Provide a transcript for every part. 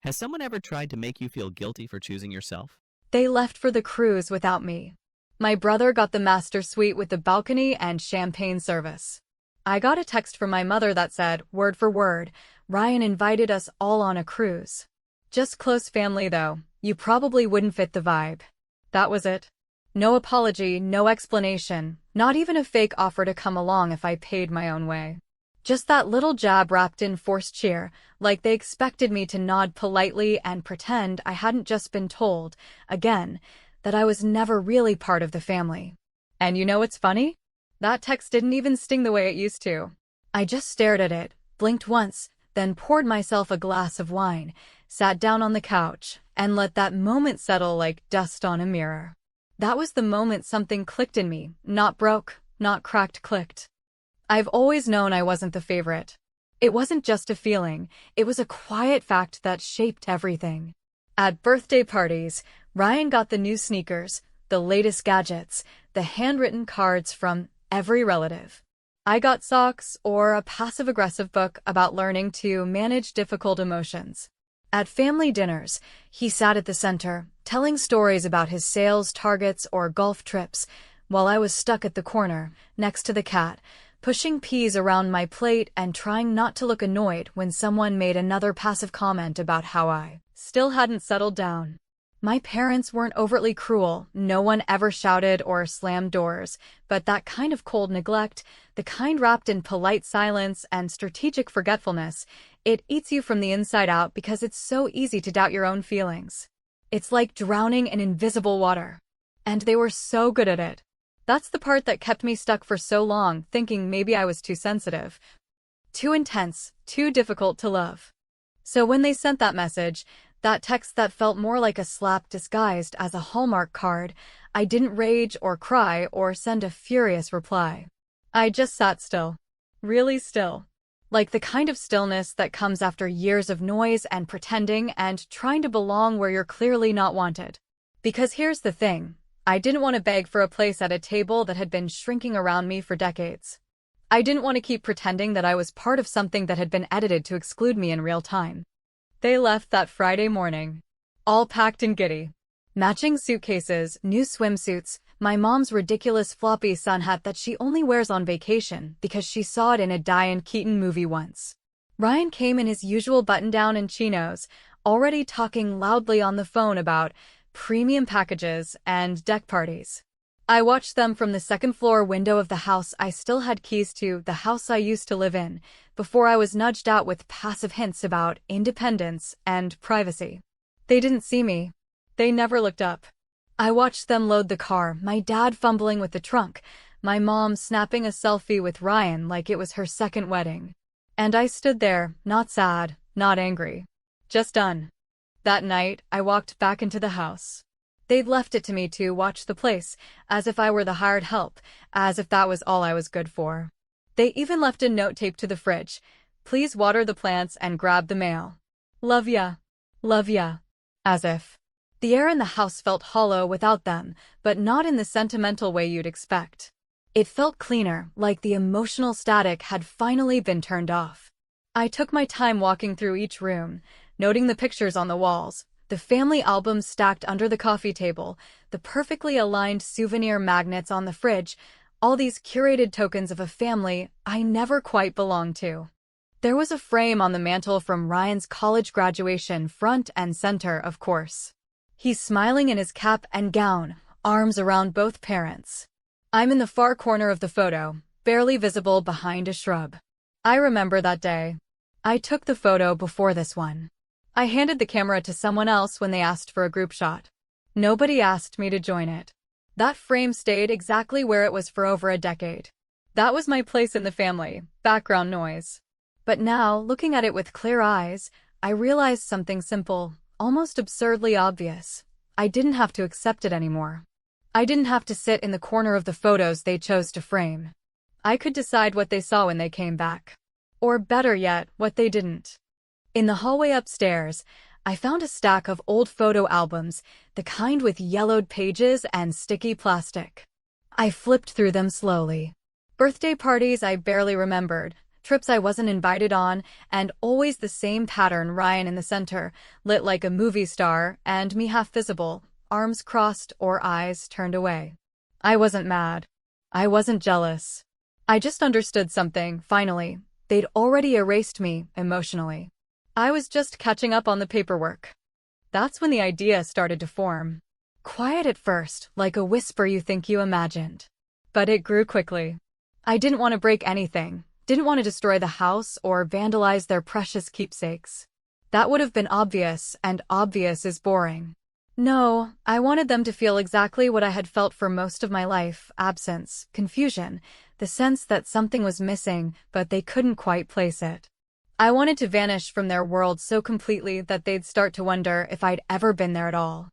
Has someone ever tried to make you feel guilty for choosing yourself? They left for the cruise without me. My brother got the master suite with the balcony and champagne service. I got a text from my mother that said, word for word, Ryan invited us all on a cruise. Just close family though, you probably wouldn't fit the vibe. That was it. No apology, no explanation, not even a fake offer to come along if I paid my own way. Just that little jab wrapped in forced cheer, like they expected me to nod politely and pretend I hadn't just been told, again, that I was never really part of the family. And you know what's funny? That text didn't even sting the way it used to. I just stared at it, blinked once, then poured myself a glass of wine, sat down on the couch, and let that moment settle like dust on a mirror. That was the moment something clicked in me, not broke, not cracked, clicked. I've always known I wasn't the favorite. It wasn't just a feeling, it was a quiet fact that shaped everything. At birthday parties, Ryan got the new sneakers, the latest gadgets, the handwritten cards from every relative. I got socks or a passive-aggressive book about learning to manage difficult emotions. At family dinners, he sat at the center, telling stories about his sales targets or golf trips, while I was stuck at the corner, next to the cat, pushing peas around my plate and trying not to look annoyed when someone made another passive comment about how I still hadn't settled down. My parents weren't overtly cruel, no one ever shouted or slammed doors, but that kind of cold neglect, the kind wrapped in polite silence and strategic forgetfulness, it eats you from the inside out because it's so easy to doubt your own feelings. It's like drowning in invisible water. And they were so good at it. That's the part that kept me stuck for so long, thinking maybe I was too sensitive, too intense, too difficult to love. So when they sent that message, that text that felt more like a slap disguised as a Hallmark card, I didn't rage or cry or send a furious reply. I just sat still. Really still. Like the kind of stillness that comes after years of noise and pretending and trying to belong where you're clearly not wanted. Because here's the thing. I didn't want to beg for a place at a table that had been shrinking around me for decades. I didn't want to keep pretending that I was part of something that had been edited to exclude me in real time. They left that Friday morning, all packed and giddy. Matching suitcases, new swimsuits, my mom's ridiculous floppy sun hat that she only wears on vacation because she saw it in a Diane Keaton movie once. Ryan came in his usual button-down and chinos, already talking loudly on the phone about premium packages and deck parties. I watched them from the second-floor window of the house I still had keys to, the house I used to live in, before I was nudged out with passive hints about independence and privacy. They didn't see me. They never looked up. I watched them load the car, my dad fumbling with the trunk, my mom snapping a selfie with Ryan like it was her second wedding. And I stood there, not sad, not angry. Just done. That night, I walked back into the house. They'd left it to me to watch the place, as if I were the hired help, as if that was all I was good for. They even left a note taped to the fridge. Please water the plants and grab the mail. Love ya. Love ya. As if. The air in the house felt hollow without them, but not in the sentimental way you'd expect. It felt cleaner, like the emotional static had finally been turned off. I took my time walking through each room, noting the pictures on the walls, the family albums stacked under the coffee table, the perfectly aligned souvenir magnets on the fridge, all these curated tokens of a family I never quite belonged to. There was a frame on the mantel from Ryan's college graduation, front and center, of course. He's smiling in his cap and gown, arms around both parents. I'm in the far corner of the photo, barely visible behind a shrub. I remember that day. I took the photo before this one. I handed the camera to someone else when they asked for a group shot. Nobody asked me to join it. That frame stayed exactly where it was for over a decade. That was my place in the family, background noise. But now, looking at it with clear eyes, I realized something simple, almost absurdly obvious. I didn't have to accept it anymore. I didn't have to sit in the corner of the photos they chose to frame. I could decide what they saw when they came back. Or better yet, what they didn't. In the hallway upstairs, I found a stack of old photo albums, the kind with yellowed pages and sticky plastic. I flipped through them slowly. Birthday parties I barely remembered, trips I wasn't invited on, and always the same pattern: Ryan in the center, lit like a movie star, and me half visible, arms crossed or eyes turned away. I wasn't mad. I wasn't jealous. I just understood something, finally. They'd already erased me, emotionally. I was just catching up on the paperwork. That's when the idea started to form. Quiet at first, like a whisper you think you imagined. But it grew quickly. I didn't want to break anything, didn't want to destroy the house or vandalize their precious keepsakes. That would have been obvious, and obvious is boring. No, I wanted them to feel exactly what I had felt for most of my life: absence, confusion, the sense that something was missing, but they couldn't quite place it. I wanted to vanish from their world so completely that they'd start to wonder if I'd ever been there at all.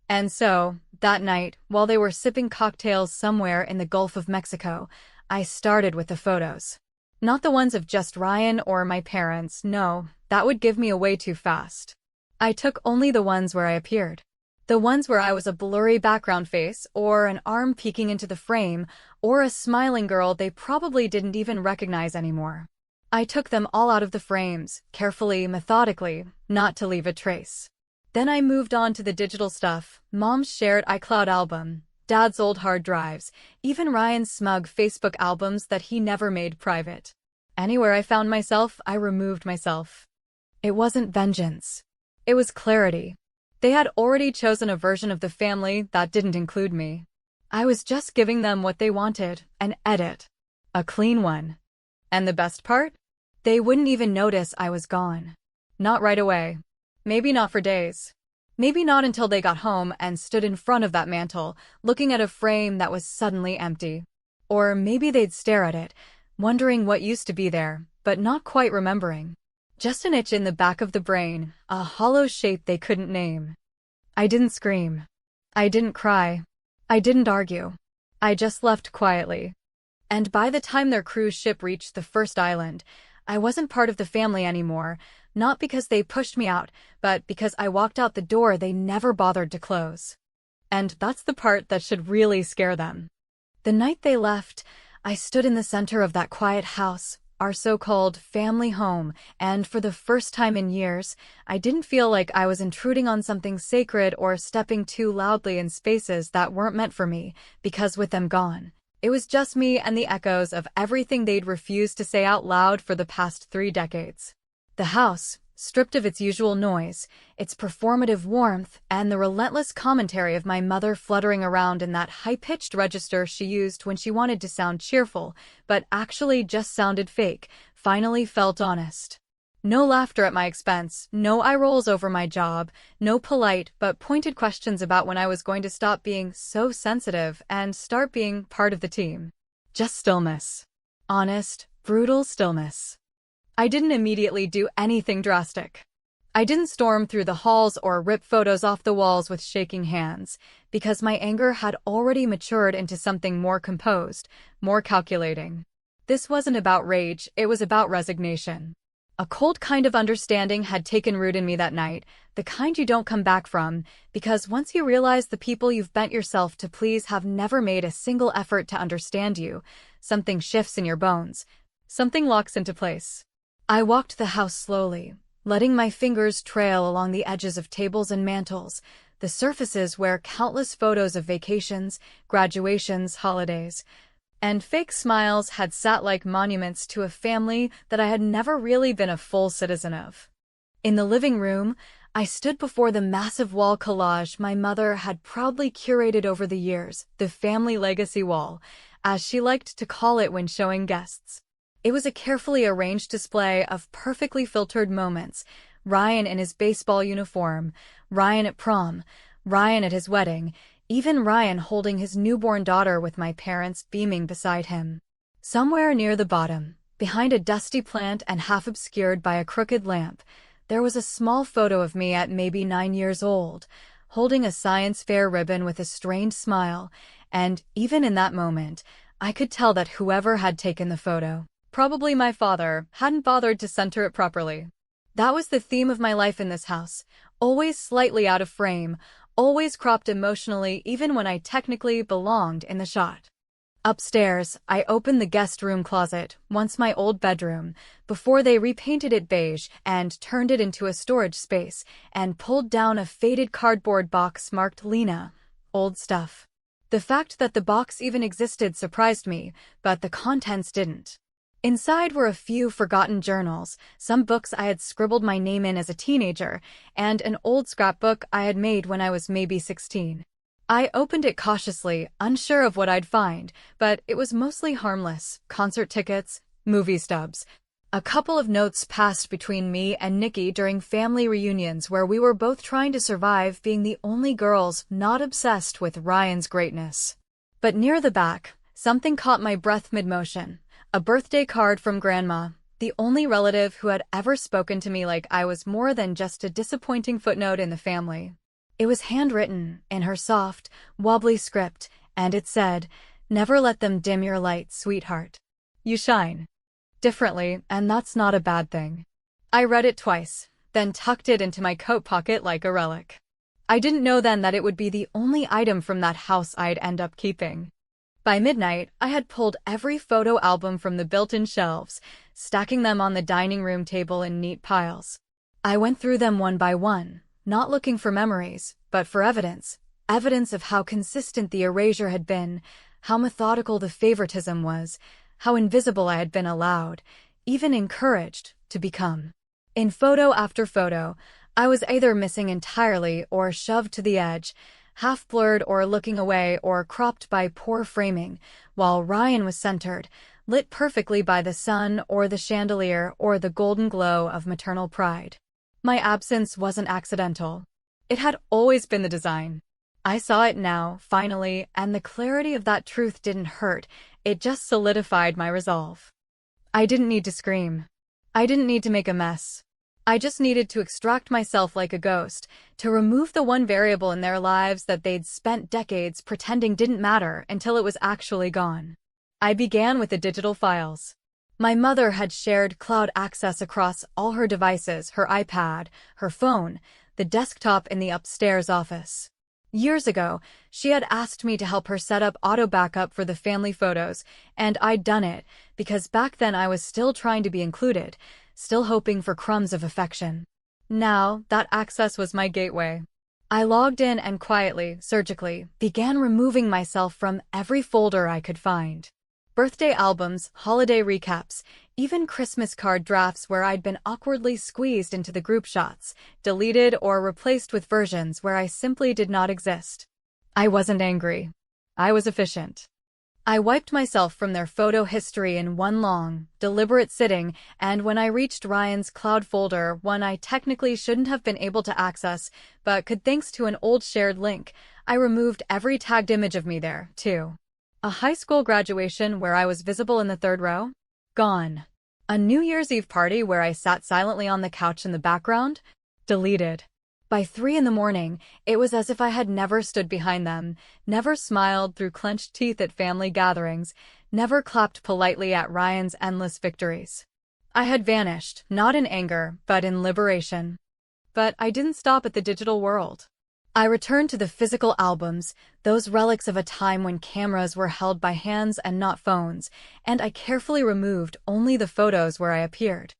And so, that night, while they were sipping cocktails somewhere in the Gulf of Mexico, I started with the photos. Not the ones of just Ryan or my parents, no, that would give me away too fast. I took only the ones where I appeared. The ones where I was a blurry background face, or an arm peeking into the frame, or a smiling girl they probably didn't even recognize anymore. I took them all out of the frames, carefully, methodically, not to leave a trace. Then I moved on to the digital stuff: Mom's shared iCloud album, Dad's old hard drives, even Ryan's smug Facebook albums that he never made private. Anywhere I found myself, I removed myself. It wasn't vengeance. It was clarity. They had already chosen a version of the family that didn't include me. I was just giving them what they wanted: an edit. A clean one. And the best part? They wouldn't even notice I was gone. Not right away. Maybe not for days. Maybe not until they got home and stood in front of that mantel, looking at a frame that was suddenly empty. Or maybe they'd stare at it, wondering what used to be there, but not quite remembering. Just an itch in the back of the brain, a hollow shape they couldn't name. I didn't scream. I didn't cry. I didn't argue. I just left quietly. And by the time their cruise ship reached the first island, I wasn't part of the family anymore, not because they pushed me out, but because I walked out the door they never bothered to close. And that's the part that should really scare them. The night they left, I stood in the center of that quiet house, our so-called family home, and for the first time in years, I didn't feel like I was intruding on something sacred or stepping too loudly in spaces that weren't meant for me, because with them gone, it was just me and the echoes of everything they'd refused to say out loud for the past 3 decades. The house, stripped of its usual noise, its performative warmth, and the relentless commentary of my mother fluttering around in that high-pitched register she used when she wanted to sound cheerful, but actually just sounded fake, finally felt honest. No laughter at my expense, no eye rolls over my job, no polite but pointed questions about when I was going to stop being so sensitive and start being part of the team. Just stillness. Honest, brutal stillness. I didn't immediately do anything drastic. I didn't storm through the halls or rip photos off the walls with shaking hands, because my anger had already matured into something more composed, more calculating. This wasn't about rage, it was about resignation. A cold kind of understanding had taken root in me that night, the kind you don't come back from, because once you realize the people you've bent yourself to please have never made a single effort to understand you, something shifts in your bones. Something locks into place. I walked the house slowly, letting my fingers trail along the edges of tables and mantels, the surfaces where countless photos of vacations, graduations, holidays, and fake smiles had sat like monuments to a family that I had never really been a full citizen of. In the living room, I stood before the massive wall collage my mother had proudly curated over the years, the family legacy wall, as she liked to call it when showing guests. It was a carefully arranged display of perfectly filtered moments: Ryan in his baseball uniform, Ryan at prom, Ryan at his wedding, even Ryan holding his newborn daughter with my parents beaming beside him. Somewhere near the bottom, behind a dusty plant and half obscured by a crooked lamp, there was a small photo of me at maybe 9 years old, holding a science fair ribbon with a strained smile, and even in that moment, I could tell that whoever had taken the photo, probably my father, hadn't bothered to center it properly. That was the theme of my life in this house, always slightly out of frame, always cropped emotionally even when I technically belonged in the shot. Upstairs, I opened the guest room closet, once my old bedroom, before they repainted it beige and turned it into a storage space, and pulled down a faded cardboard box marked Lena. Old stuff. The fact that the box even existed surprised me, but the contents didn't. Inside were a few forgotten journals, some books I had scribbled my name in as a teenager, and an old scrapbook I had made when I was maybe 16. I opened it cautiously, unsure of what I'd find, but it was mostly harmless: concert tickets, movie stubs. A couple of notes passed between me and Nikki during family reunions where we were both trying to survive being the only girls not obsessed with Ryan's greatness. But near the back, something caught my breath mid-motion. A birthday card from Grandma, the only relative who had ever spoken to me like I was more than just a disappointing footnote in the family. It was handwritten, in her soft, wobbly script, and it said, "Never let them dim your light, sweetheart. You shine differently, and that's not a bad thing." I read it twice, then tucked it into my coat pocket like a relic. I didn't know then that it would be the only item from that house I'd end up keeping. By midnight, I had pulled every photo album from the built-in shelves, stacking them on the dining room table in neat piles. I went through them one by one, not looking for memories, but for evidence. Evidence of how consistent the erasure had been, how methodical the favoritism was, how invisible I had been allowed, even encouraged, to become. In photo after photo, I was either missing entirely or shoved to the edge, half blurred or looking away or cropped by poor framing, while Ryan was centered, lit perfectly by the sun or the chandelier or the golden glow of maternal pride. My absence wasn't accidental. It had always been the design. I saw it now, finally, and the clarity of that truth didn't hurt, it just solidified my resolve. I didn't need to scream. I didn't need to make a mess. I just needed to extract myself like a ghost, to remove the one variable in their lives that they'd spent decades pretending didn't matter until it was actually gone. I began with the digital files. My mother had shared cloud access across all her devices, her iPad, her phone, the desktop in the upstairs office. Years ago, she had asked me to help her set up auto backup for the family photos, and I'd done it, because back then I was still trying to be included, still hoping for crumbs of affection. Now, that access was my gateway. I logged in and quietly, surgically, began removing myself from every folder I could find. Birthday albums, holiday recaps, even Christmas card drafts where I'd been awkwardly squeezed into the group shots, deleted or replaced with versions where I simply did not exist. I wasn't angry. I was efficient. I wiped myself from their photo history in one long, deliberate sitting, and when I reached Ryan's cloud folder, one I technically shouldn't have been able to access, but could thanks to an old shared link, I removed every tagged image of me there, too. A high school graduation where I was visible in the third row? Gone. A New Year's Eve party where I sat silently on the couch in the background? Deleted. By 3 a.m, it was as if I had never stood behind them, never smiled through clenched teeth at family gatherings, never clapped politely at Ryan's endless victories. I had vanished, not in anger, but in liberation. But I didn't stop at the digital world. I returned to the physical albums, those relics of a time when cameras were held by hands and not phones, and I carefully removed only the photos where I appeared.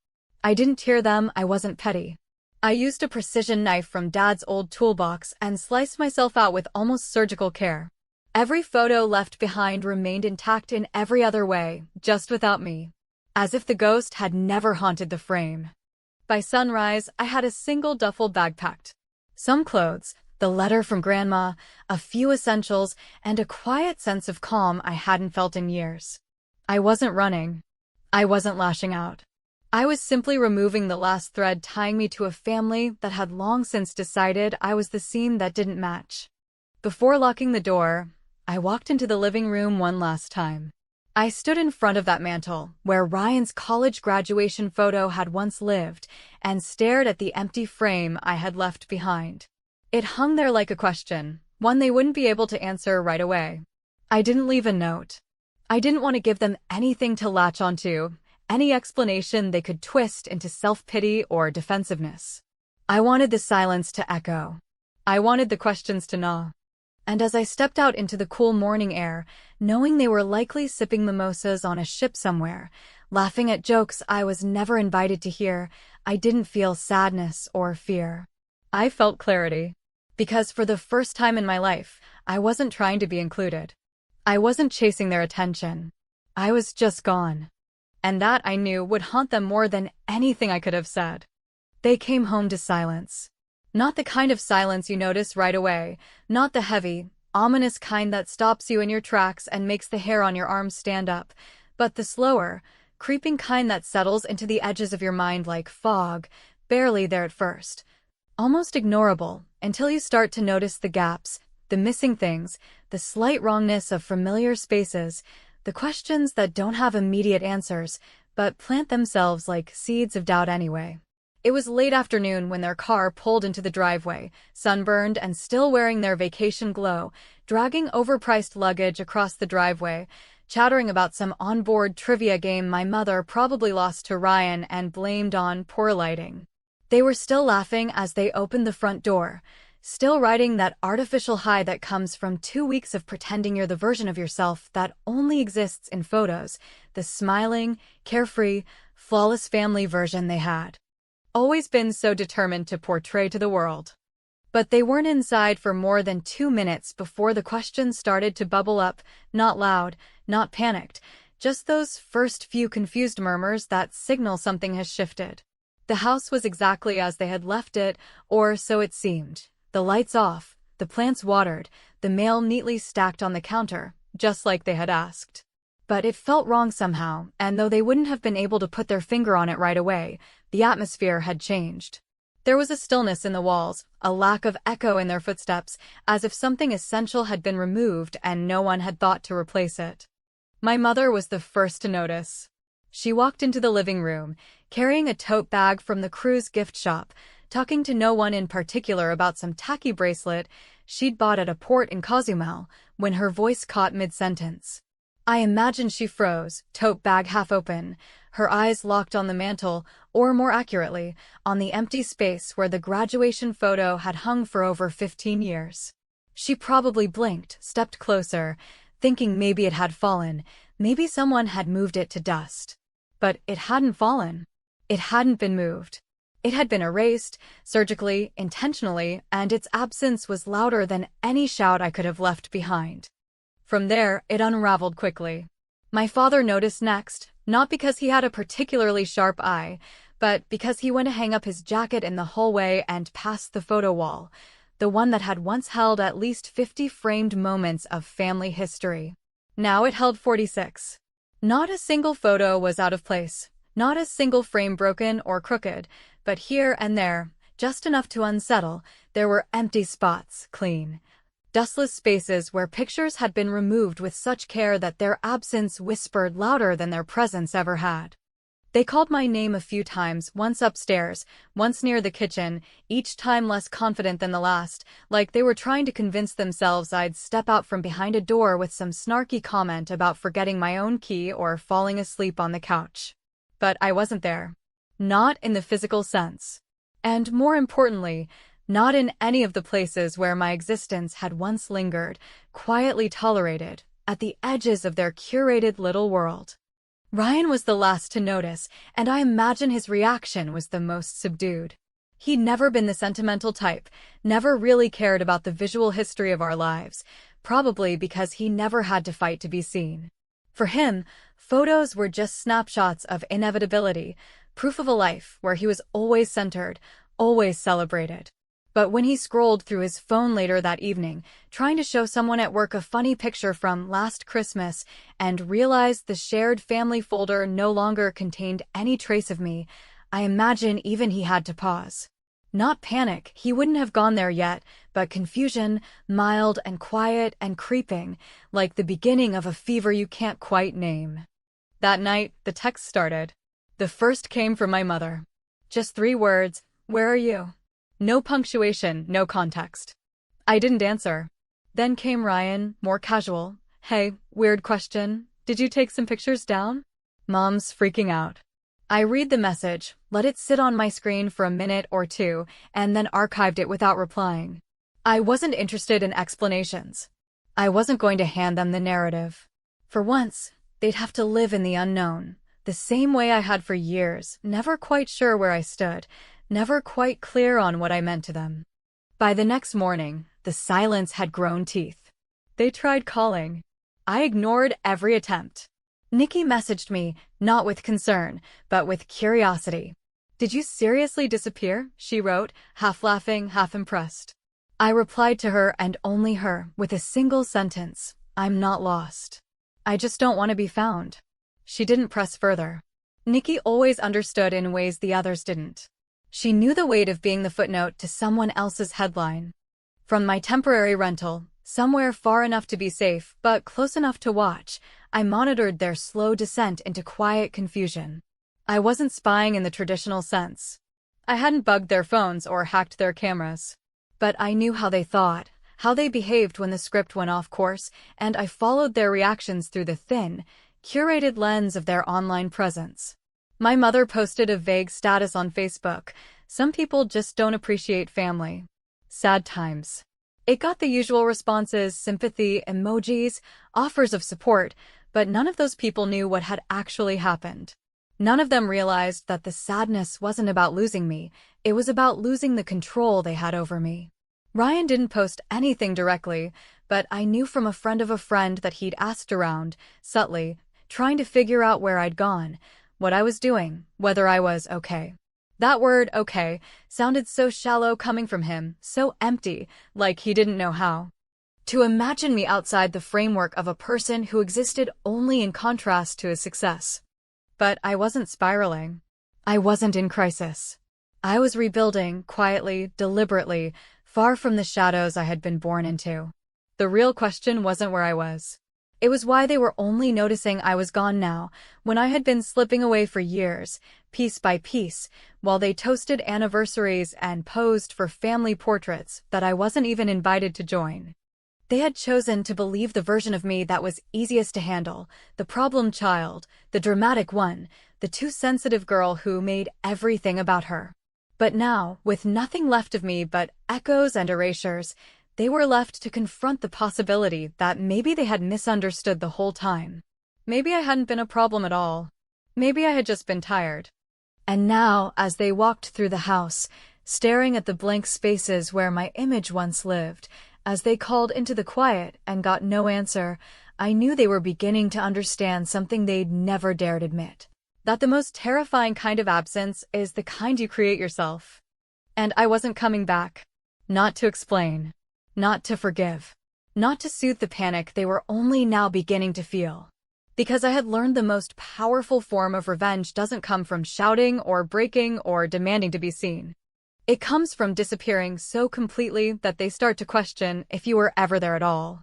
I didn't tear them, I wasn't petty. I used a precision knife from Dad's old toolbox and sliced myself out with almost surgical care. Every photo left behind remained intact in every other way, just without me. As if the ghost had never haunted the frame. By sunrise, I had a single duffel bag packed. Some clothes, the letter from Grandma, a few essentials, and a quiet sense of calm I hadn't felt in years. I wasn't running. I wasn't lashing out. I was simply removing the last thread tying me to a family that had long since decided I was the scene that didn't match. Before locking the door, I walked into the living room one last time. I stood in front of that mantel, where Ryan's college graduation photo had once lived, and stared at the empty frame I had left behind. It hung there like a question, one they wouldn't be able to answer right away. I didn't leave a note. I didn't want to give them anything to latch onto, any explanation they could twist into self-pity or defensiveness. I wanted the silence to echo. I wanted the questions to gnaw. And as I stepped out into the cool morning air, knowing they were likely sipping mimosas on a ship somewhere, laughing at jokes I was never invited to hear, I didn't feel sadness or fear. I felt clarity. Because for the first time in my life, I wasn't trying to be included. I wasn't chasing their attention. I was just gone. And that, I knew, would haunt them more than anything I could have said. They came home to silence. Not the kind of silence you notice right away, not the heavy, ominous kind that stops you in your tracks and makes the hair on your arms stand up, but the slower, creeping kind that settles into the edges of your mind like fog, barely there at first. Almost ignorable, until you start to notice the gaps, the missing things, the slight wrongness of familiar spaces, the questions that don't have immediate answers, but plant themselves like seeds of doubt anyway. It was late afternoon when their car pulled into the driveway, sunburned and still wearing their vacation glow, dragging overpriced luggage across the driveway, chattering about some onboard trivia game my mother probably lost to Ryan and blamed on poor lighting. They were still laughing as they opened the front door, still riding that artificial high that comes from 2 weeks of pretending you're the version of yourself that only exists in photos, the smiling, carefree, flawless family version they had always been so determined to portray to the world. But they weren't inside for more than 2 minutes before the questions started to bubble up, not loud, not panicked, just those first few confused murmurs that signal something has shifted. The house was exactly as they had left it, or so it seemed. The lights off, the plants watered, the mail neatly stacked on the counter, just like they had asked. But it felt wrong somehow, and though they wouldn't have been able to put their finger on it right away, the atmosphere had changed. There was a stillness in the walls, a lack of echo in their footsteps, as if something essential had been removed and no one had thought to replace it. My mother was the first to notice. She walked into the living room, carrying a tote bag from the cruise gift shop, talking to no one in particular about some tacky bracelet she'd bought at a port in Cozumel, when her voice caught mid-sentence. I imagined she froze, tote bag half open, her eyes locked on the mantel, or more accurately, on the empty space where the graduation photo had hung for over 15 years. She probably blinked, stepped closer, thinking maybe it had fallen, maybe someone had moved it to dust. But it hadn't fallen. It hadn't been moved. It had been erased, surgically, intentionally, and its absence was louder than any shout I could have left behind. From there, it unraveled quickly. My father noticed next, not because he had a particularly sharp eye, but because he went to hang up his jacket in the hallway and passed the photo wall, the one that had once held at least 50 framed moments of family history. Now it held 46. Not a single photo was out of place, not a single frame broken or crooked, but here and there, just enough to unsettle, there were empty spots, clean, dustless spaces where pictures had been removed with such care that their absence whispered louder than their presence ever had. They called my name a few times, once upstairs, once near the kitchen, each time less confident than the last, like they were trying to convince themselves I'd step out from behind a door with some snarky comment about forgetting my own key or falling asleep on the couch. But I wasn't there. Not in the physical sense. And more importantly, not in any of the places where my existence had once lingered, quietly tolerated, at the edges of their curated little world. Ryan was the last to notice, and I imagine his reaction was the most subdued. He'd never been the sentimental type, never really cared about the visual history of our lives, probably because he never had to fight to be seen. For him, photos were just snapshots of inevitability, proof of a life where he was always centered, always celebrated. But when he scrolled through his phone later that evening, trying to show someone at work a funny picture from last Christmas, and realized the shared family folder no longer contained any trace of me, I imagine even he had to pause. Not panic, he wouldn't have gone there yet, but confusion, mild and quiet and creeping, like the beginning of a fever you can't quite name. That night, the text started. The first came from my mother. Just 3 words, "Where are you?" No punctuation, no context. I didn't answer. Then came Ryan, more casual. "Hey, weird question. Did you take some pictures down?" Mom's freaking out. I read the message, let it sit on my screen for a minute or two, and then archived it without replying. I wasn't interested in explanations. I wasn't going to hand them the narrative. For once, they'd have to live in the unknown, the same way I had for years, never quite sure where I stood, never quite clear on what I meant to them. By the next morning, the silence had grown teeth. They tried calling. I ignored every attempt. Nikki messaged me, not with concern, but with curiosity. "Did you seriously disappear?" she wrote, half laughing, half impressed. I replied to her and only her, with a single sentence: "I'm not lost. I just don't want to be found." She didn't press further. Nikki always understood in ways the others didn't. She knew the weight of being the footnote to someone else's headline. From my temporary rental, somewhere far enough to be safe but close enough to watch, I monitored their slow descent into quiet confusion. I wasn't spying in the traditional sense. I hadn't bugged their phones or hacked their cameras. But I knew how they thought, how they behaved when the script went off course, and I followed their reactions through the thin, curated lens of their online presence. My mother posted a vague status on Facebook: "Some people just don't appreciate family. Sad times." It got the usual responses: sympathy, emojis, offers of support, but none of those people knew what had actually happened. None of them realized that the sadness wasn't about losing me, it was about losing the control they had over me. Ryan didn't post anything directly, but I knew from a friend of a friend that he'd asked around, subtly, trying to figure out where I'd gone, what I was doing, whether I was okay. That word, okay, sounded so shallow coming from him, so empty, like he didn't know how to imagine me outside the framework of a person who existed only in contrast to his success. But I wasn't spiraling. I wasn't in crisis. I was rebuilding, quietly, deliberately, far from the shadows I had been born into. The real question wasn't where I was. It was why they were only noticing I was gone now, when I had been slipping away for years, piece by piece, while they toasted anniversaries and posed for family portraits that I wasn't even invited to join. They had chosen to believe the version of me that was easiest to handle, the problem child, the dramatic one, the too sensitive girl who made everything about her. But now, with nothing left of me but echoes and erasures, they were left to confront the possibility that maybe they had misunderstood the whole time. Maybe I hadn't been a problem at all. Maybe I had just been tired. And now, as they walked through the house, staring at the blank spaces where my image once lived, as they called into the quiet and got no answer, I knew they were beginning to understand something they'd never dared admit. That the most terrifying kind of absence is the kind you create yourself. And I wasn't coming back. Not to explain. Not to forgive. Not to soothe the panic they were only now beginning to feel. Because I had learned the most powerful form of revenge doesn't come from shouting or breaking or demanding to be seen. It comes from disappearing so completely that they start to question if you were ever there at all.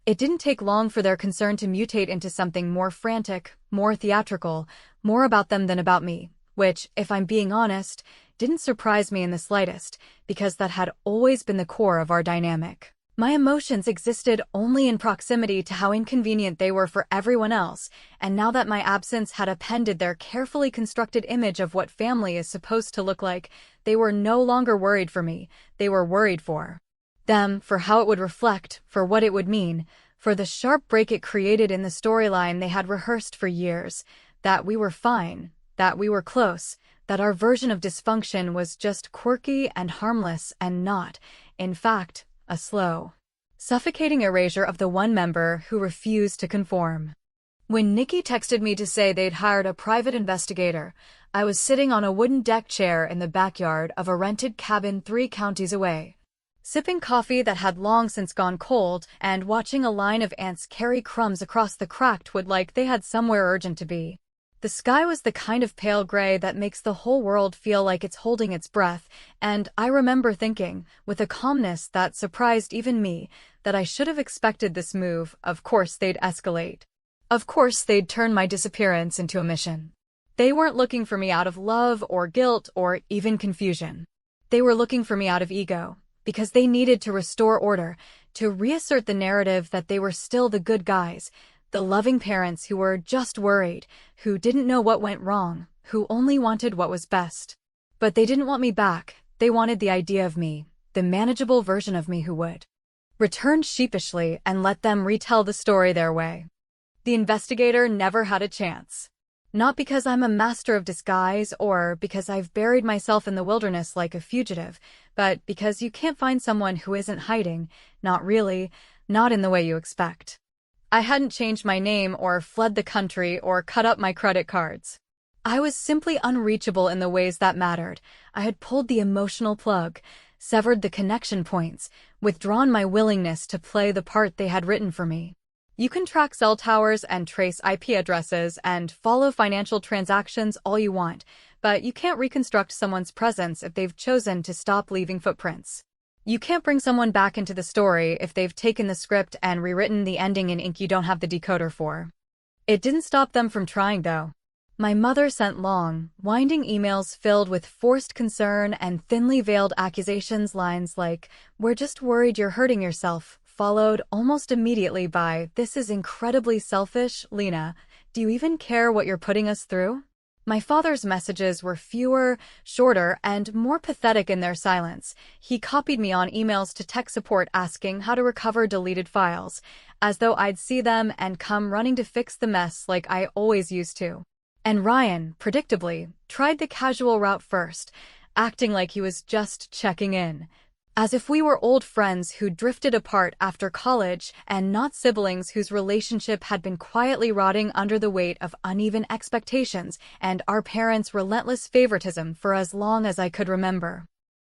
It didn't take long for their concern to mutate into something more frantic, more theatrical, more about them than about me, which, if I'm being honest, didn't surprise me in the slightest, because that had always been the core of our dynamic. My emotions existed only in proximity to how inconvenient they were for everyone else, and now that my absence had appended their carefully constructed image of what family is supposed to look like, they were no longer worried for me, they were worried for them, for how it would reflect, for what it would mean, for the sharp break it created in the storyline they had rehearsed for years, that we were fine, that we were close, that our version of dysfunction was just quirky and harmless and not, in fact, a slow, suffocating erasure of the one member who refused to conform. When Nikki texted me to say they'd hired a private investigator, I was sitting on a wooden deck chair in the backyard of a rented cabin 3 counties away, sipping coffee that had long since gone cold and watching a line of ants carry crumbs across the cracked wood like they had somewhere urgent to be. The sky was the kind of pale gray that makes the whole world feel like it's holding its breath, and I remember thinking, with a calmness that surprised even me, that I should have expected this move. Of course they'd escalate. Of course they'd turn my disappearance into a mission. They weren't looking for me out of love or guilt or even confusion. They were looking for me out of ego, because they needed to restore order, to reassert the narrative that they were still the good guys, the loving parents who were just worried, who didn't know what went wrong, who only wanted what was best. But they didn't want me back, they wanted the idea of me, the manageable version of me who would return sheepishly and let them retell the story their way. The investigator never had a chance. Not because I'm a master of disguise or because I've buried myself in the wilderness like a fugitive, but because you can't find someone who isn't hiding, not really, not in the way you expect. I hadn't changed my name or fled the country or cut up my credit cards. I was simply unreachable in the ways that mattered. I had pulled the emotional plug, severed the connection points, withdrawn my willingness to play the part they had written for me. You can track cell towers and trace IP addresses and follow financial transactions all you want, but you can't reconstruct someone's presence if they've chosen to stop leaving footprints. You can't bring someone back into the story if they've taken the script and rewritten the ending in ink you don't have the decoder for. It didn't stop them from trying, though. My mother sent long, winding emails filled with forced concern and thinly veiled accusations. Lines like, "We're just worried you're hurting yourself," followed almost immediately by, "This is incredibly selfish, Lena. Do you even care what you're putting us through?" My father's messages were fewer, shorter, and more pathetic in their silence. He copied me on emails to tech support asking how to recover deleted files, as though I'd see them and come running to fix the mess like I always used to. And Ryan, predictably, tried the casual route first, acting like he was just checking in. As if we were old friends who drifted apart after college and not siblings whose relationship had been quietly rotting under the weight of uneven expectations and our parents' relentless favoritism for as long as I could remember.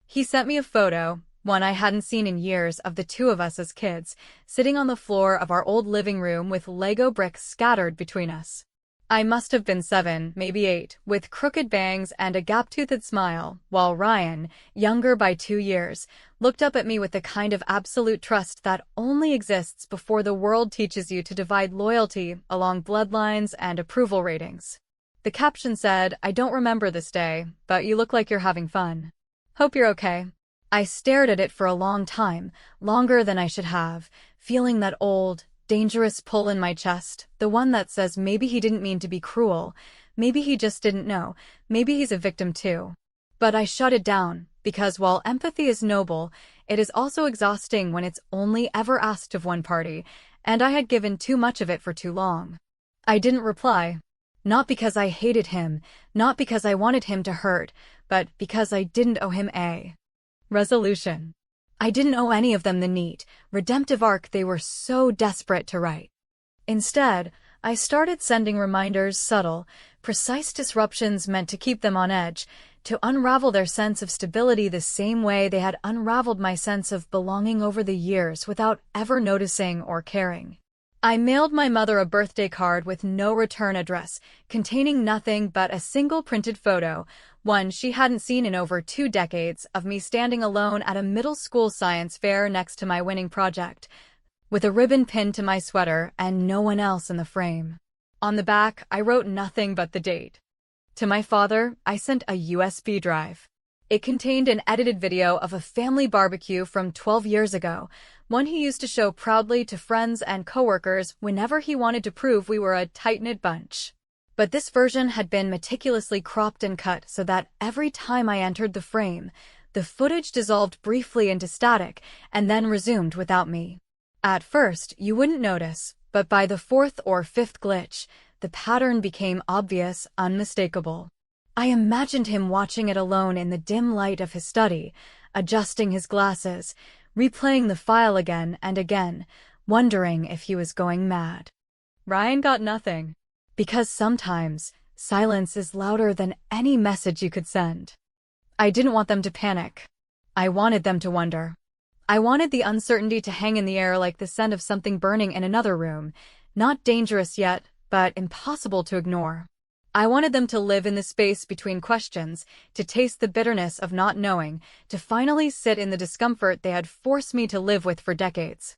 He sent me a photo, one I hadn't seen in years, of the two of us as kids, sitting on the floor of our old living room with Lego bricks scattered between us. I must have been 7, maybe 8, with crooked bangs and a gap-toothed smile, while Ryan, younger by 2 years, looked up at me with the kind of absolute trust that only exists before the world teaches you to divide loyalty along bloodlines and approval ratings. The caption said, "I don't remember this day, but you look like you're having fun. Hope you're okay." I stared at it for a long time, longer than I should have, feeling that old, dangerous pull in my chest, the one that says maybe he didn't mean to be cruel, maybe he just didn't know, maybe he's a victim too. But I shut it down, because while empathy is noble, it is also exhausting when it's only ever asked of one party, and I had given too much of it for too long. I didn't reply. Not because I hated him, not because I wanted him to hurt, but because I didn't owe him a resolution. I didn't owe any of them the neat, redemptive arc they were so desperate to write. Instead, I started sending reminders, subtle, precise disruptions meant to keep them on edge, to unravel their sense of stability the same way they had unraveled my sense of belonging over the years without ever noticing or caring. I mailed my mother a birthday card with no return address, containing nothing but a single printed photo, one she hadn't seen in over 2 decades, of me standing alone at a middle school science fair next to my winning project, with a ribbon pinned to my sweater and no one else in the frame. On the back, I wrote nothing but the date. To my father, I sent a USB drive. It contained an edited video of a family barbecue from 12 years ago, one he used to show proudly to friends and coworkers whenever he wanted to prove we were a tight-knit bunch. But this version had been meticulously cropped and cut so that every time I entered the frame, the footage dissolved briefly into static and then resumed without me. At first, you wouldn't notice, but by the 4th or 5th glitch, the pattern became obvious, unmistakable. I imagined him watching it alone in the dim light of his study, adjusting his glasses, replaying the file again and again, wondering if he was going mad. Ryan got nothing. Because sometimes, silence is louder than any message you could send. I didn't want them to panic. I wanted them to wonder. I wanted the uncertainty to hang in the air like the scent of something burning in another room, not dangerous yet, but impossible to ignore. I wanted them to live in the space between questions, to taste the bitterness of not knowing, to finally sit in the discomfort they had forced me to live with for decades.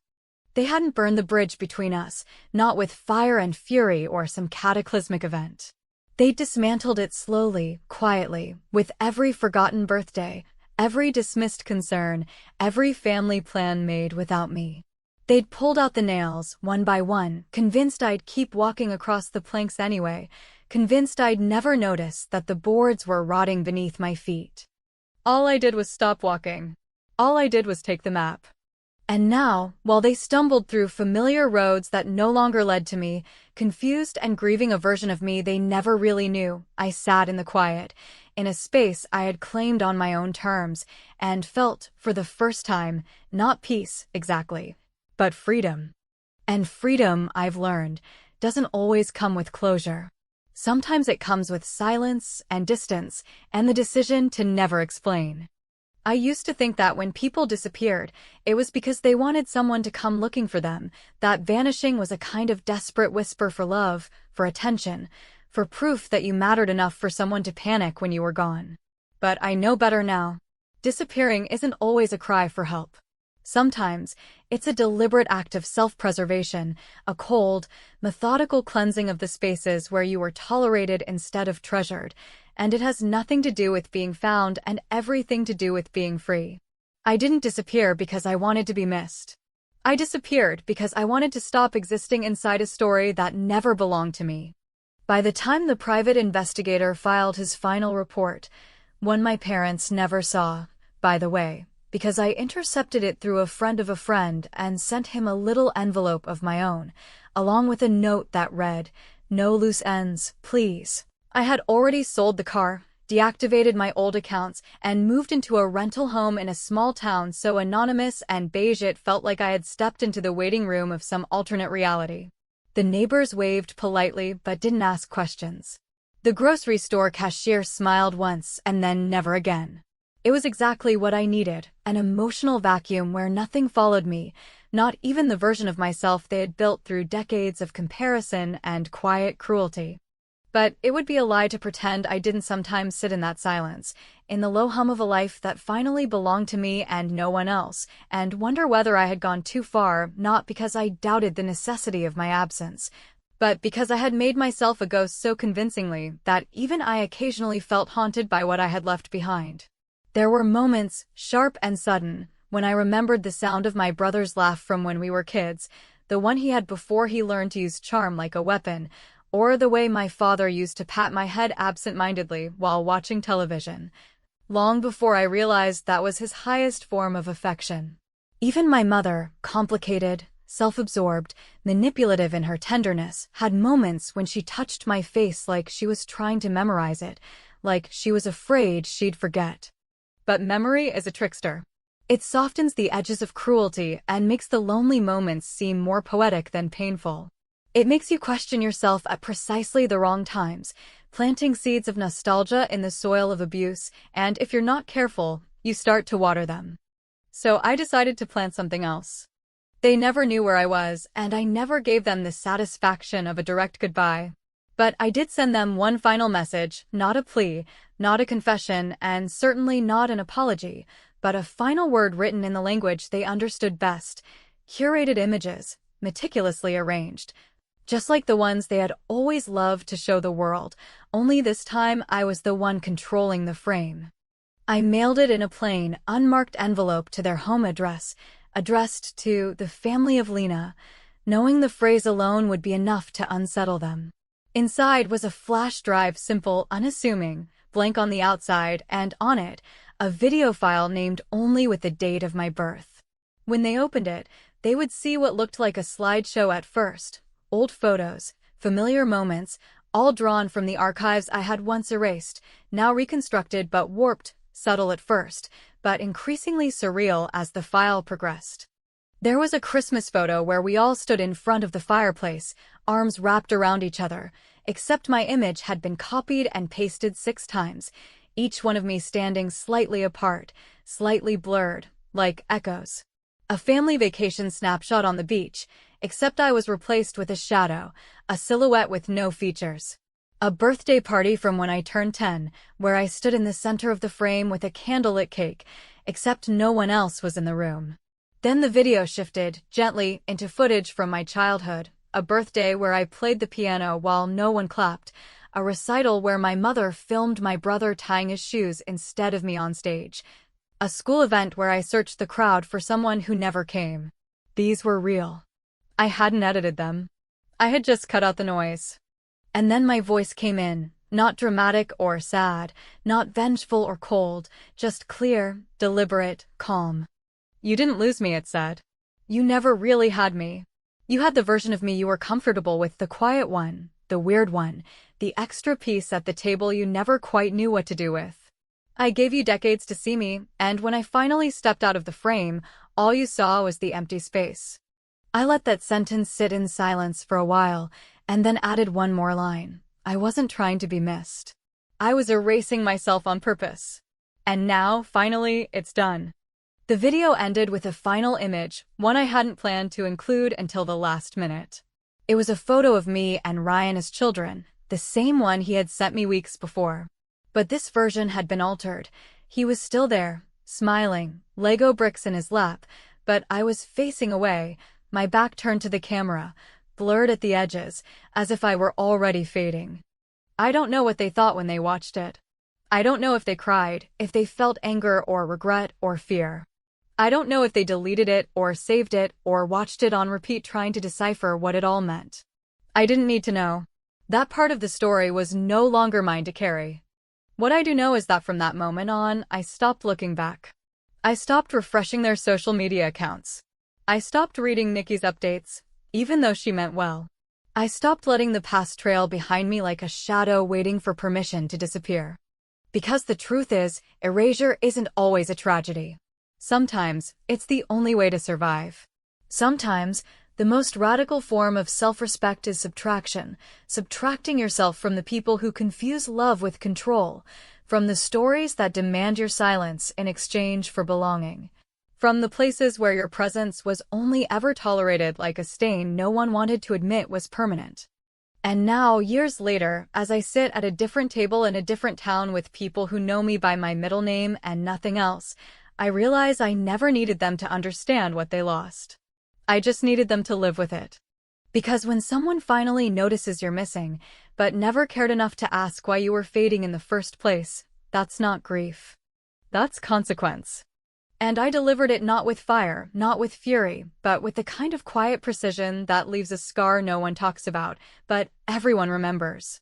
They hadn't burned the bridge between us, not with fire and fury or some cataclysmic event. They dismantled it slowly, quietly, with every forgotten birthday, every dismissed concern, every family plan made without me. They'd pulled out the nails, one by one, convinced I'd keep walking across the planks anyway, convinced I'd never notice that the boards were rotting beneath my feet. All I did was stop walking. All I did was take the map. And now, while they stumbled through familiar roads that no longer led to me, confused and grieving a version of me they never really knew, I sat in the quiet, in a space I had claimed on my own terms, and felt, for the first time, not peace, exactly, but freedom. And freedom, I've learned, doesn't always come with closure. Sometimes it comes with silence and distance, and the decision to never explain. I used to think that when people disappeared, it was because they wanted someone to come looking for them, that vanishing was a kind of desperate whisper for love, for attention, for proof that you mattered enough for someone to panic when you were gone. But I know better now. Disappearing isn't always a cry for help. Sometimes, it's a deliberate act of self-preservation, a cold, methodical cleansing of the spaces where you were tolerated instead of treasured, and it has nothing to do with being found and everything to do with being free. I didn't disappear because I wanted to be missed. I disappeared because I wanted to stop existing inside a story that never belonged to me. By the time the private investigator filed his final report, one my parents never saw, by the way, because I intercepted it through a friend of a friend and sent him a little envelope of my own, along with a note that read, "No loose ends, please." I had already sold the car, deactivated my old accounts, and moved into a rental home in a small town so anonymous and beige it felt like I had stepped into the waiting room of some alternate reality. The neighbors waved politely but didn't ask questions. The grocery store cashier smiled once and then never again. It was exactly what I needed, an emotional vacuum where nothing followed me, not even the version of myself they had built through decades of comparison and quiet cruelty. But it would be a lie to pretend I didn't sometimes sit in that silence, in the low hum of a life that finally belonged to me and no one else, and wonder whether I had gone too far, not because I doubted the necessity of my absence, but because I had made myself a ghost so convincingly that even I occasionally felt haunted by what I had left behind. There were moments, sharp and sudden, when I remembered the sound of my brother's laugh from when we were kids, the one he had before he learned to use charm like a weapon, or the way my father used to pat my head absent-mindedly while watching television, long before I realized that was his highest form of affection. Even my mother, complicated, self-absorbed, manipulative in her tenderness, had moments when she touched my face like she was trying to memorize it, like she was afraid she'd forget. But memory is a trickster. It softens the edges of cruelty and makes the lonely moments seem more poetic than painful. It makes you question yourself at precisely the wrong times, planting seeds of nostalgia in the soil of abuse, and if you're not careful, you start to water them. So I decided to plant something else. They never knew where I was, and I never gave them the satisfaction of a direct goodbye. But I did send them one final message, not a plea, not a confession, and certainly not an apology, but a final word written in the language they understood best, curated images, meticulously arranged, just like the ones they had always loved to show the world, only this time I was the one controlling the frame. I mailed it in a plain, unmarked envelope to their home address, addressed to the family of Lena, knowing the phrase alone would be enough to unsettle them. Inside was a flash drive, simple, unassuming, blank on the outside, and on it, a video file named only with the date of my birth. When they opened it, they would see what looked like a slideshow at first, old photos, familiar moments, all drawn from the archives I had once erased, now reconstructed but warped, subtle at first, but increasingly surreal as the file progressed. There was a Christmas photo where we all stood in front of the fireplace, arms wrapped around each other, except my image had been copied and pasted 6 times, each one of me standing slightly apart, slightly blurred, like echoes. A family vacation snapshot on the beach, except I was replaced with a shadow, a silhouette with no features. A birthday party from when I turned 10, where I stood in the center of the frame with a candlelit cake, except no one else was in the room. Then the video shifted, gently, into footage from my childhood, a birthday where I played the piano while no one clapped, a recital where my mother filmed my brother tying his shoes instead of me on stage, a school event where I searched the crowd for someone who never came. These were real. I hadn't edited them. I had just cut out the noise. And then my voice came in, not dramatic or sad, not vengeful or cold, just clear, deliberate, calm. You didn't lose me, it said. You never really had me. You had the version of me you were comfortable with, the quiet one, the weird one, the extra piece at the table you never quite knew what to do with. I gave you decades to see me, and when I finally stepped out of the frame, all you saw was the empty space. I let that sentence sit in silence for a while, and then added one more line. I wasn't trying to be missed. I was erasing myself on purpose. And now, finally, it's done. The video ended with a final image, one I hadn't planned to include until the last minute. It was a photo of me and Ryan as children, the same one he had sent me weeks before. But this version had been altered. He was still there, smiling, Lego bricks in his lap, but I was facing away, my back turned to the camera, blurred at the edges, as if I were already fading. I don't know what they thought when they watched it. I don't know if they cried, if they felt anger or regret or fear. I don't know if they deleted it or saved it or watched it on repeat trying to decipher what it all meant. I didn't need to know. That part of the story was no longer mine to carry. What I do know is that from that moment on, I stopped looking back. I stopped refreshing their social media accounts. I stopped reading Nikki's updates, even though she meant well. I stopped letting the past trail behind me like a shadow waiting for permission to disappear. Because the truth is, erasure isn't always a tragedy. Sometimes, it's the only way to survive. Sometimes, the most radical form of self-respect is subtraction, subtracting yourself from the people who confuse love with control, from the stories that demand your silence in exchange for belonging, from the places where your presence was only ever tolerated like a stain no one wanted to admit was permanent. And now, years later, as I sit at a different table in a different town with people who know me by my middle name and nothing else, I realize I never needed them to understand what they lost. I just needed them to live with it. Because when someone finally notices you're missing, but never cared enough to ask why you were fading in the first place, that's not grief. That's consequence. And I delivered it not with fire, not with fury, but with the kind of quiet precision that leaves a scar no one talks about, but everyone remembers.